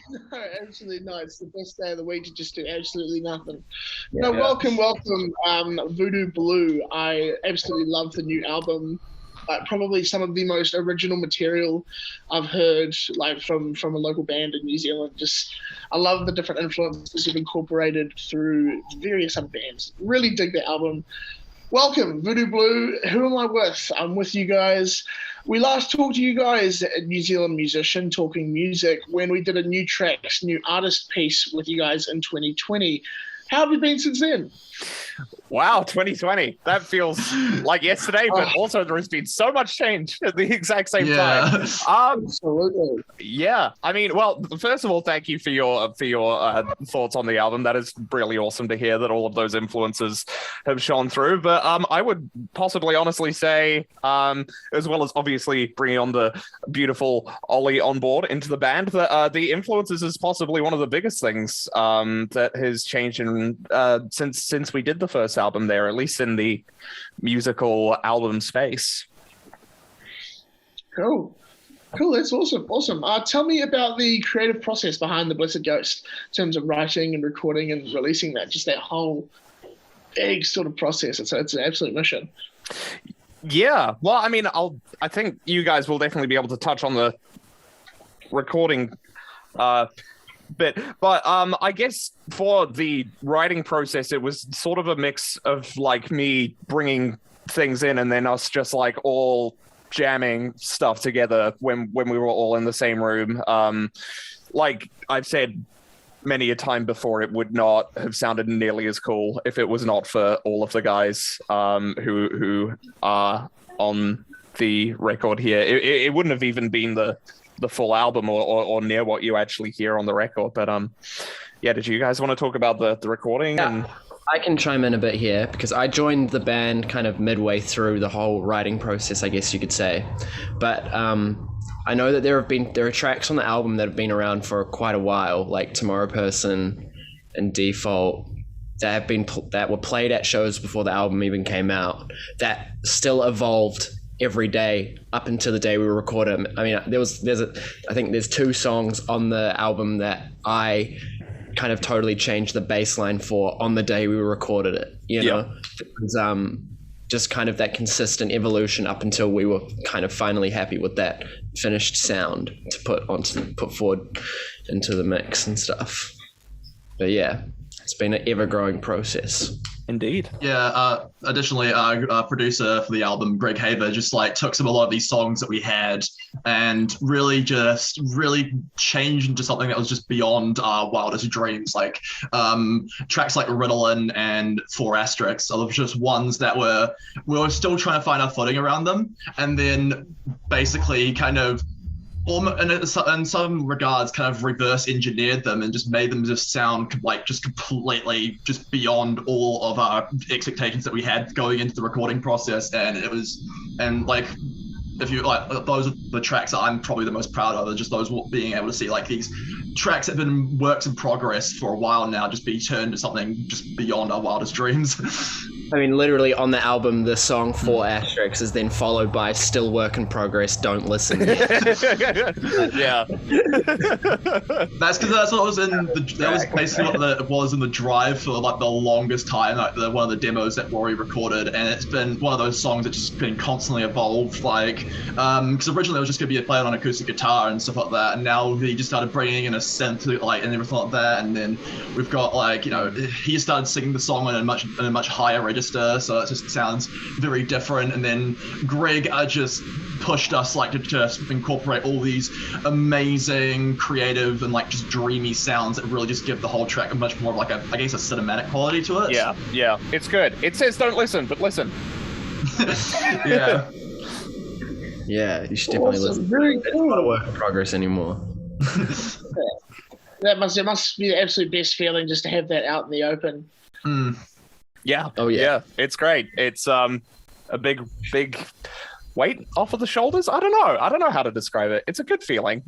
No, absolutely not. It's the best day of the week to just do absolutely nothing. Yeah. No, welcome, Voodoo Blue. I absolutely love the new album. Probably some of the most original material I've heard, like from a local band in New Zealand. Just, I love the different influences you've incorporated through various other bands. Really dig the album. Welcome, Voodoo Blue. Who am I with? I'm with you guys. We last talked to you guys, a New Zealand musician talking music, when we did a new tracks, new artist piece with you guys in 2020. How have you been since then? Wow, 2020. That feels like yesterday, but also there has been so much change at the exact same time. Absolutely. Yeah, I mean, well, first of all, thank you for your thoughts on the album. That is really awesome to hear that all of those influences have shone through. But I would possibly honestly say, as well as obviously bringing on the beautiful Ollie on board into the band, that the influences is possibly one of the biggest things that has changed since we did the first album there, at least in the musical album space. Cool. That's awesome. Tell me about the creative process behind The Blessed Ghost in terms of writing and recording and releasing that, just that whole big sort of process. It's an absolute mission. Yeah, well, I mean, I think you guys will definitely be able to touch on the recording bit, but I guess for the writing process, it was sort of a mix of like me bringing things in and then us just like all jamming stuff together when we were all in the same room. Like I've said many a time before, it would not have sounded nearly as cool if it was not for all of the guys who are on the record here. It wouldn't have even been the full album or near what you actually hear on the record. But yeah, did you guys want to talk about the recording? Yeah, I can chime in a bit here because I joined the band kind of midway through the whole writing process, I guess you could say. But I know that there are tracks on the album that have been around for quite a while, like Tomorrow Person and Default, that were played at shows before the album even came out, that still evolved every day up until the day we recorded it. I mean, I think there's 2 songs on the album that I kind of totally changed the bass line for on the day we recorded it. You know, it was just kind of that consistent evolution up until we were kind of finally happy with that finished sound to put forward into the mix and stuff. But yeah, it's been an ever-growing process. Indeed. Yeah. Additionally, our producer for the album, Greg Haber, just like took a lot of these songs that we had and really changed into something that was just beyond our wildest dreams. Like tracks like Ritalin and 4 Asterisks are just ones that we were still trying to find our footing around them, and then basically kind of in some regards kind of reverse engineered them and just made them just sound like just completely just beyond all of our expectations that we had going into the recording process. And like, if you like, those are the tracks that I'm probably the most proud of, are just those being able to see like these tracks that have been works in progress for a while now just be turned to something just beyond our wildest dreams. I mean, literally on the album, the song 4 Asterisks is then followed by Still Work in Progress, Don't Listen Yet. Yeah. That's because that's what was that was basically what it was in the drive for like the longest time, like one of the demos that Rory recorded, and it's been one of those songs that's just been constantly evolved, like, because originally it was just going to be played on acoustic guitar and stuff like that, and now he just started bringing in a synth like and everything like that, and then we've got like, you know, he started singing the song in a much higher register, so it just sounds very different. And then Greg just pushed us like to just incorporate all these amazing creative and like just dreamy sounds that really just give the whole track a much more of like a cinematic quality to it. Yeah, it's good. It says don't listen, but listen. Yeah. Yeah, you should definitely listen. Very It's cool. not a work in progress anymore. It must be the absolute best feeling just to have that out in the open. Yeah. Oh yeah. It's great. It's a big weight off of the shoulders. I don't know how to describe it. It's a good feeling.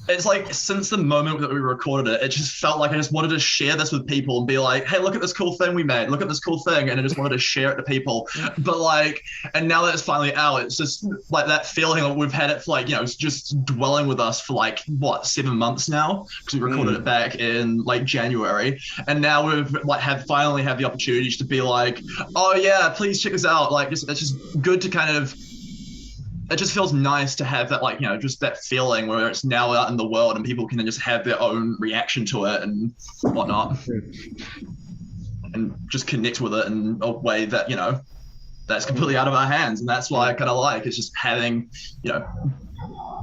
it's like since the moment that we recorded it, it just felt like I just wanted to share this with people and be like, hey, look at this cool thing we made. Look at this cool thing. And I just wanted to share it to people. But like, and now that it's finally out, it's just like that feeling that we've had it for like, it's just dwelling with us for like, 7 months now? Because we recorded it back in like January. And now we've like finally have the opportunity to be like, oh yeah, please check this out. Like, it's just good to kind of, it just feels nice to have that, like, just that feeling where it's now out in the world and people can then just have their own reaction to it and whatnot. And just connect with it in a way that, that's completely out of our hands. And that's why I kind of like, it's just having,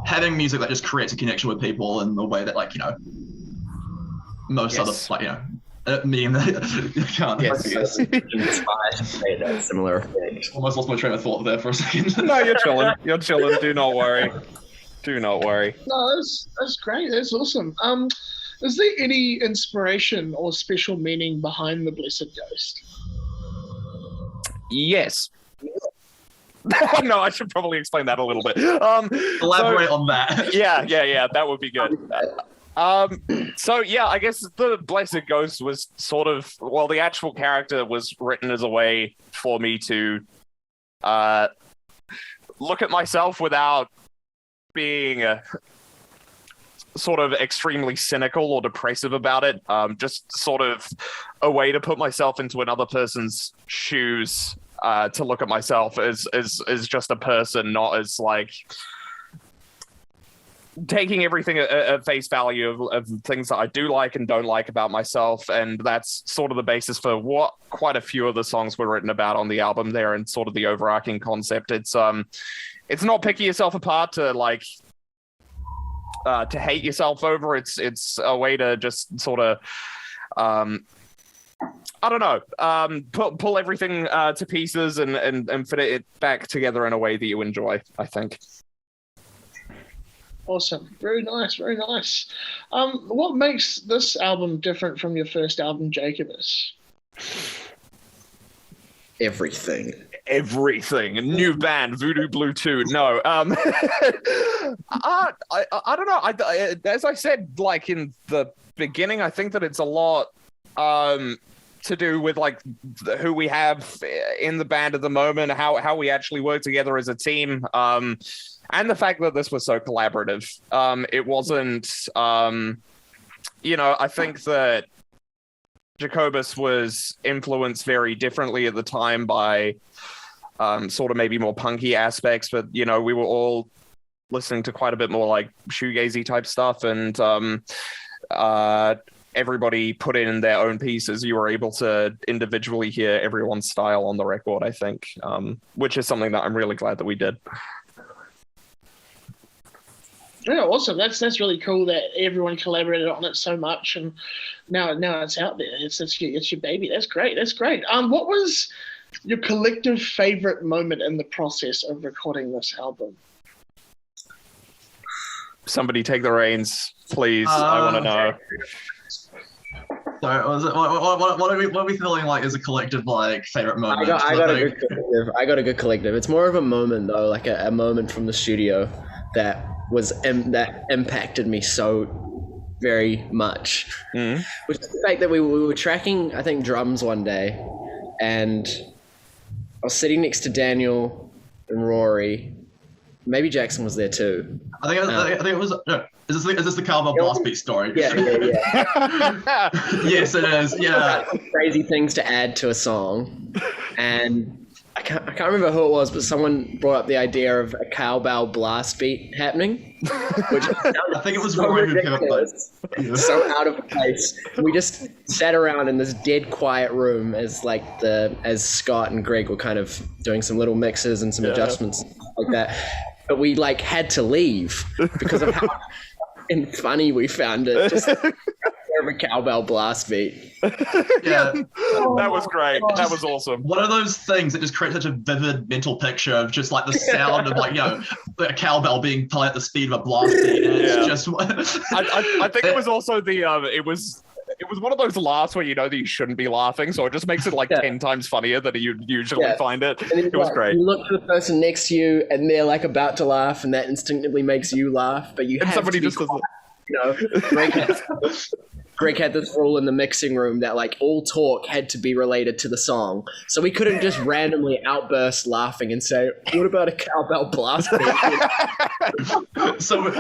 having music that just creates a connection with people in the way that, like, most other, like, me and the can't. Yes. Inspired to say that similar effect. Almost lost my train of thought there for a second. No, you're chilling. You're chilling. Do not worry. Do not worry. No, that's great. That's awesome. Is there any inspiration or special meaning behind the Blessed Ghost? Yes. No, I should probably explain that a little bit. Elaborate on that. Yeah. That would be good. So yeah, I guess the Blessed Ghost was sort of, well, the actual character was written as a way for me to look at myself without being sort of extremely cynical or depressive about it. Just sort of a way to put myself into another person's shoes, to look at myself as just a person, not as like taking everything at face value of things that I do like and don't like about myself. And that's sort of the basis for what quite a few of the songs were written about on the album there, and sort of the overarching concept. It's not picking yourself apart to like to hate yourself over. It's a way to just sort of I don't know, pull everything to pieces and fit it back together in a way that you enjoy, I think. Awesome. Very nice. Very nice. What makes this album different from your first album, Jacobus? Everything. A new band, Voodoo Bloo 2. No, I don't know. As I said, like in the beginning, I think that it's a lot to do with like who we have in the band at the moment, how we actually work together as a team, and the fact that this was so collaborative. It wasn't, I think that Jacobus was influenced very differently at the time by sort of maybe more punky aspects, but we were all listening to quite a bit more like shoegazy type stuff, and everybody put in their own pieces. You were able to individually hear everyone's style on the record, I think, which is something that I'm really glad that we did. Yeah, awesome. That's really cool that everyone collaborated on it so much, and now it's out there. It's your baby. That's great. That's great. What was your collective favorite moment in the process of recording this album? Somebody take the reins, please. I want to know. So, what are we feeling like is a collective like favorite moment? I got a good collective. It's more of a moment though, like a moment from the studio that impacted me so very much. Mm-hmm. Which is the fact that we were tracking, I think, drums one day, and I was sitting next to Daniel and Rory. Maybe Jackson was there too. I think it was. No, is this the cowbell blast beat story? Yeah. Yes, it is. Yeah. Crazy things to add to a song, and I can't remember who it was, but someone brought up the idea of a cowbell blast beat happening, which I think it was Rory who came up with it. So out of place. We just sat around in this dead quiet room as Scott and Greg were kind of doing some little mixes and some adjustments like that. But we like had to leave because of how funny we found it. Just of a cowbell blast beat. Yeah, that was great. That was awesome. One of those things that just creates such a vivid mental picture of just like the sound of like a cowbell being played at the speed of a blast beat. And it's just. I think it was also the it was one of those laughs where you know that you shouldn't be laughing, so it just makes it like 10 times funnier than you usually find it. It was great. You look to the person next to you and they're like about to laugh, and that instinctively makes you laugh, but you have somebody just doesn't. You know, Greg had this rule in the mixing room that like all talk had to be related to the song, so we couldn't just randomly outburst laughing and say, "What about a cowbell blast beat?" So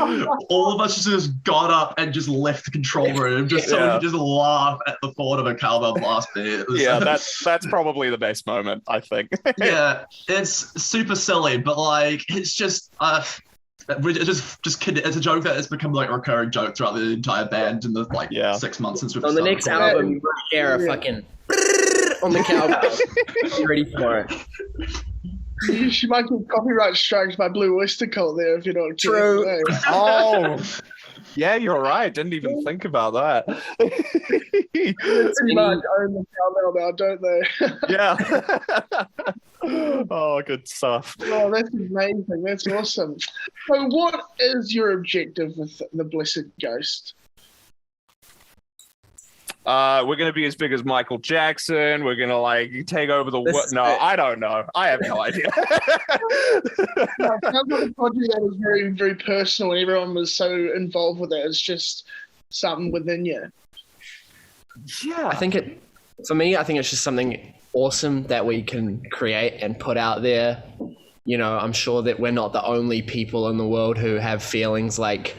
all of us just got up and just left the control room just so we could just laugh at the thought of a cowbell blast beat. Yeah, that's probably the best moment, I think. Yeah, it's super silly, but like it's just it's a joke that has become like a recurring joke throughout the entire band in the 6 months since we've on the started next recording. album, you might hear a fucking on the cowbell. Be ready for it. You might get copyright strikes by Blue Oyster Cult there if you're not True. Oh, yeah, you're right. Didn't even think about that. Pretty much own the cowbell now, don't they? Yeah. Oh, good stuff. Oh, that's amazing. That's awesome. So what is your objective with the Blessed Ghost? We're going to be as big as Michael Jackson. We're going to like take over the world. No, I don't know. I have no idea. No, it sounds like a project that is very, very personal and everyone was so involved with it. It's just something within you. Yeah. I think it's just something awesome that we can create and put out there. You know, I'm sure that we're not the only people in the world who have feelings like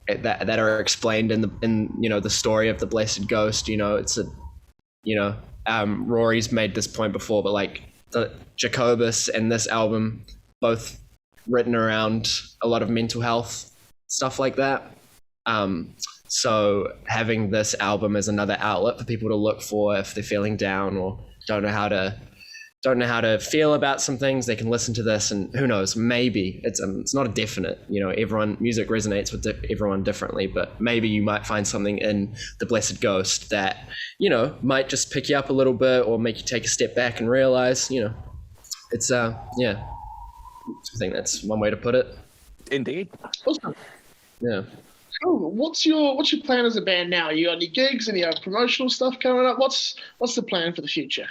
that are explained in the story of the Blessed Ghost. You know, it's Rory's made this point before, but like the Jacobus and this album both written around a lot of mental health stuff like that. So having this album as another outlet for people to look for if they're feeling down or don't know how to feel about some things, they can listen to this, and who knows, maybe it's not a definite, you know, music resonates with everyone differently, but maybe you might find something in the Blessed Ghost that, you know, might just pick you up a little bit or make you take a step back and realize, you know, it's I think that's one way to put it. Indeed. Awesome. Yeah. Cool. What's your plan as a band now? You got any gigs? Any promotional stuff coming up? What's the plan for the future?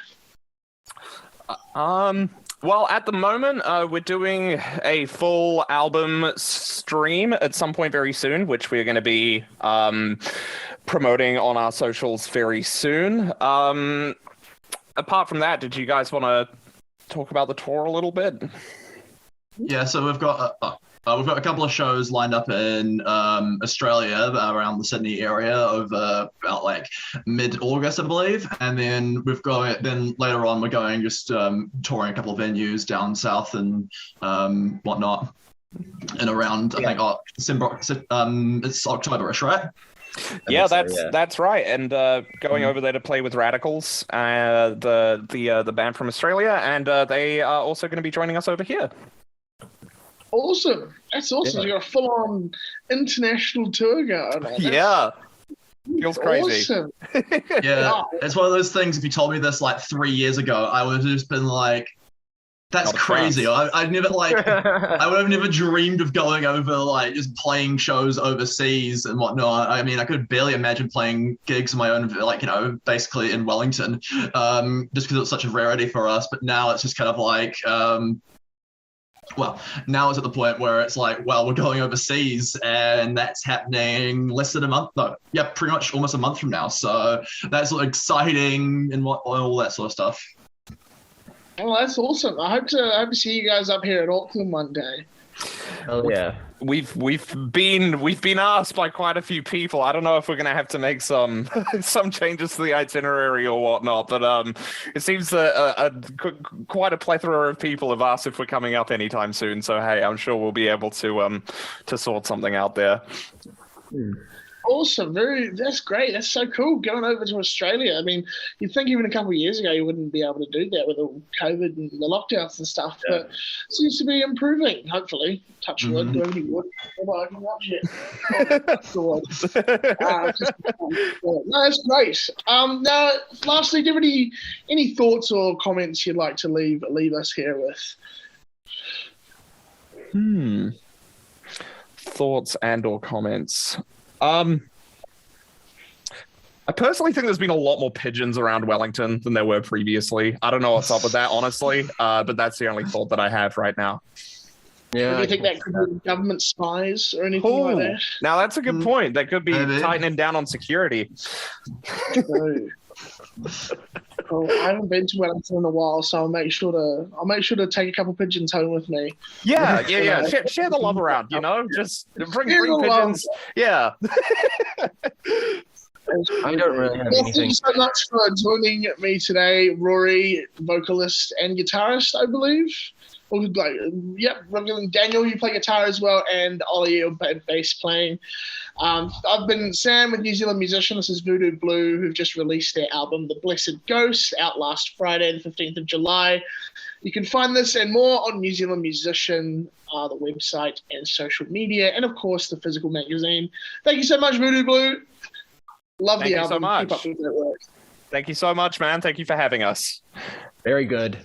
Well, at the moment, we're doing a full album stream at some point very soon, which we're going to be promoting on our socials very soon. Apart from that, did you guys want to talk about the tour a little bit? Yeah, so we've got a couple of shows lined up in Australia around the Sydney area over about like mid-August, I believe, and then later on we're going just touring a couple of venues down south and whatnot, and around I think December. It's October-ish, right? Yeah, that's right. And going over there to play with Radicals, the band from Australia, and they are also going to be joining us over here. Awesome. That's awesome. You got a full-on international tour going. Yeah. Feels crazy. Awesome. Yeah. It's one of those things, if you told me this like 3 years ago, I would have just been like, that's crazy. I'd never I would have never dreamed of going over like just playing shows overseas and whatnot. I mean, I could barely imagine playing gigs of my own, like, you know, basically in Wellington, just because it's such a rarity for us. But now it's just kind of like, well, now it's at the point where it's like, well, we're going overseas and that's happening less than a month. No, yeah, pretty much almost a month from now. So that's exciting and all that sort of stuff. Oh, that's awesome. I hope to see you guys up here in Auckland one day. Oh yeah. We've been asked by quite a few people. I don't know if we're gonna have to make some changes to the itinerary or whatnot, but it seems that quite a plethora of people have asked if we're coming up anytime soon. So hey, I'm sure we'll be able to sort something out there. Awesome. That's great. That's so cool. Going over to Australia. I mean, you'd think even a couple of years ago you wouldn't be able to do that with all COVID and the lockdowns and stuff, but it seems to be improving, hopefully. Touch wood, do any wood. I can watch it. No, that's great. Now, lastly, do you have any thoughts or comments you'd like to leave us here with? Thoughts and or comments. I personally think there's been a lot more pigeons around Wellington than there were previously. I don't know what's up with that, honestly, but that's the only thought that I have right now. Yeah. Do you think that could be government spies or anything like Ooh, that? now that's a good point. They could be Maybe. tightening down on security. True. Well, I haven't been to Wellington in a while, so I'll make sure to take a couple pigeons home with me. Yeah. Share the love around, you know? Just bring Share the love. pigeons. Yeah. I don't really have Well, anything. thank you so much for joining me today, Rory, vocalist and guitarist, I believe. Or like, yep, Daniel, you play guitar as well, and Ollie, you're bass playing. I've been Sam with New Zealand Musician. This is Voodoo Bloo, who've just released their album, The Blessed Ghost, out last Friday, the 15th of July. You can find this and more on New Zealand Musician, the website and social media, and of course the physical magazine. Thank you so much, Voodoo Bloo. Love Thank the you so album. much. Keep up with that work. Thank you so much, man. Thank you for having us. Very good.